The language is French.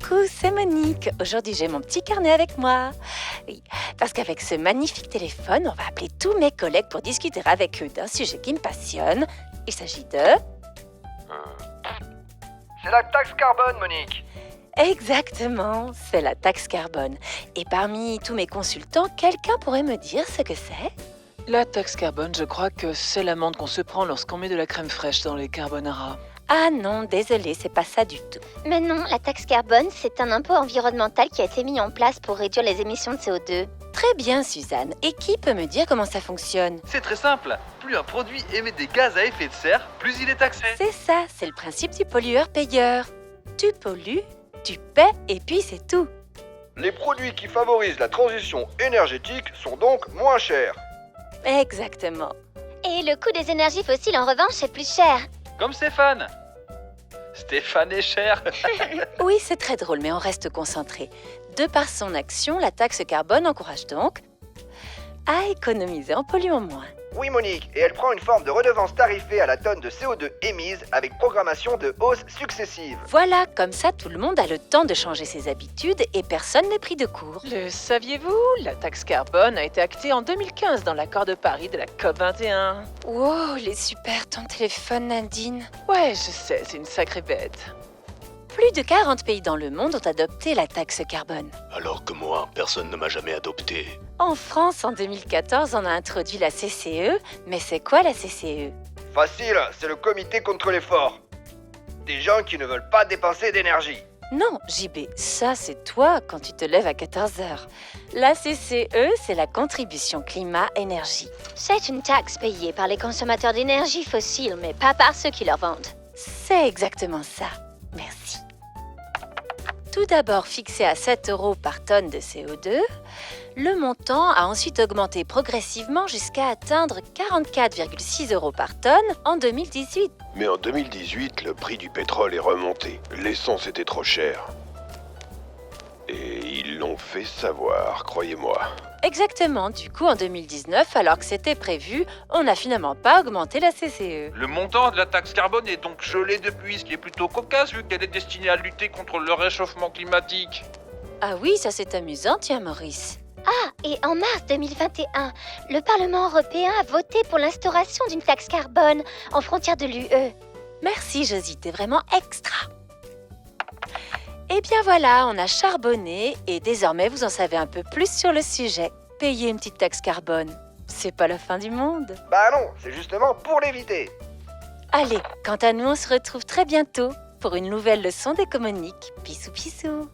Coucou, c'est Monique. Aujourd'hui, j'ai mon petit carnet avec moi. Oui, parce qu'avec ce magnifique téléphone, on va appeler tous mes collègues pour discuter avec eux d'un sujet qui me passionne. Il s'agit de... C'est la taxe carbone, Monique. Exactement, c'est la taxe carbone. Et parmi tous mes consultants, quelqu'un pourrait me dire ce que c'est? La taxe carbone, je crois que c'est l'amende qu'on se prend lorsqu'on met de la crème fraîche dans les carbonara. Ah non, désolé, c'est pas ça du tout. Mais non, la taxe carbone, c'est un impôt environnemental qui a été mis en place pour réduire les émissions de CO2. Très bien, Suzanne. Et qui peut me dire comment ça fonctionne? C'est très simple. Plus un produit émet des gaz à effet de serre, plus il est taxé. C'est ça, c'est le principe du pollueur-payeur. Tu pollues, tu paies et puis c'est tout. Les produits qui favorisent la transition énergétique sont donc moins chers. Exactement. Et le coût des énergies fossiles, en revanche, est plus cher. Comme Stéphane. Stéphane est cher. Oui, c'est très drôle, mais on reste concentré. De par son action, la taxe carbone encourage donc à économiser en polluant moins. Oui, Monique, et elle prend une forme de redevance tarifée à la tonne de CO2 émise avec programmation de hausse successive. Voilà, comme ça tout le monde a le temps de changer ses habitudes et personne n'est pris de court. Le saviez-vous? La taxe carbone a été actée en 2015 dans l'accord de Paris de la COP21. Wow, les super ton téléphone, Nadine. Ouais, je sais, c'est une sacrée bête. Plus de 40 pays dans le monde ont adopté la taxe carbone. Alors que moi, personne ne m'a jamais adopté. En France, en 2014, on a introduit la CCE, mais c'est quoi la CCE? Facile, c'est le comité contre l'effort. Des gens qui ne veulent pas dépenser d'énergie. Non, JB, ça c'est toi quand tu te lèves à 14h. La CCE, c'est la contribution climat-énergie. C'est une taxe payée par les consommateurs d'énergie fossile, mais pas par ceux qui leur vendent. C'est exactement ça. Merci. Tout d'abord fixé à 7 € par tonne de CO2, le montant a ensuite augmenté progressivement jusqu'à atteindre 44,6 € par tonne en 2018. Mais en 2018, le prix du pétrole est remonté. L'essence était trop chère. Et ils l'ont fait savoir, croyez-moi. Exactement, du coup en 2019, alors que c'était prévu, on n'a finalement pas augmenté la CCE. Le montant de la taxe carbone est donc gelé depuis, ce qui est plutôt cocasse vu qu'elle est destinée à lutter contre le réchauffement climatique. Ah oui, ça c'est amusant, tiens Maurice. Ah, et en mars 2021, le Parlement européen a voté pour l'instauration d'une taxe carbone en frontière de l'UE. Merci Josie, t'es vraiment extra. Et bien voilà, on a charbonné et désormais vous en savez un peu plus sur le sujet. Payer une petite taxe carbone, c'est pas la fin du monde. Bah non, c'est justement pour l'éviter. Allez, quant à nous, on se retrouve très bientôt pour une nouvelle leçon d'économique. Bisous bisous.